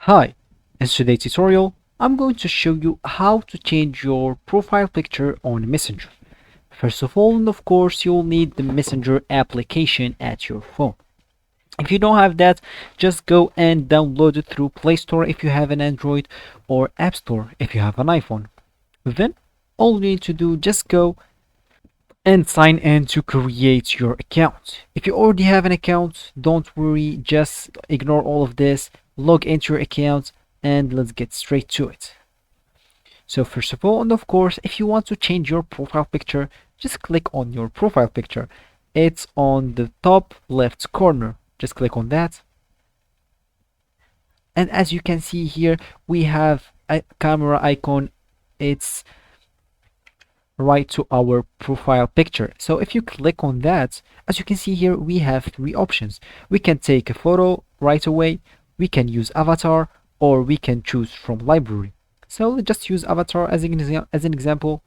Hi, in today's tutorial, I'm going to show you how to change your profile picture on Messenger. First of all, and of course, you'll need the Messenger application at your phone. If you don't have that, just go and download it through Play Store if you have an Android or App Store if you have an iPhone. Then, all you need to do, just go and sign in to create your account. If you already have an account, don't worry, just ignore all of this, log into your account, and let's get straight to it. So first of all, and of course, if you want to change your profile picture, just click on your profile picture. It's on the top left corner. Just click on that. And as you can see here, we have a camera icon. It's right to our profile picture. So if you click on that, as you can see here, we have three options. We can take a photo right away, we can use avatar, or we can choose from library. So let's just use avatar as an example.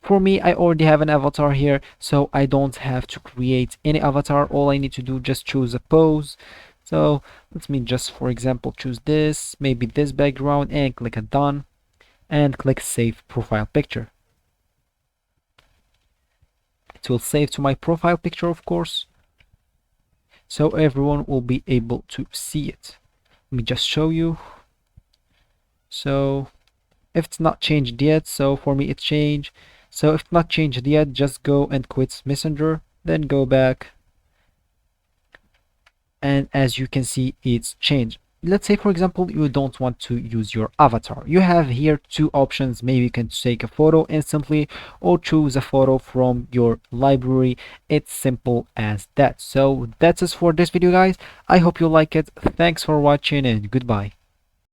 For me, I already have an avatar here, so I don't have to create any avatar. All I need to do, just choose a pose. So let me just, for example, choose this, maybe this background, and click on done, and click save profile picture. It will save to my profile picture, of course, so everyone will be able to see it. Let me just show you. So if it's not changed yet, so for me it changed. So if it's not changed yet, just go and quit Messenger, then go back, and as you can see, it's changed. Let's say, for example, you don't want to use your avatar. You have here two options. Maybe you can take a photo instantly or choose a photo from your library. It's simple as that. So that's it for this video, guys. I hope you like it. Thanks for watching and goodbye.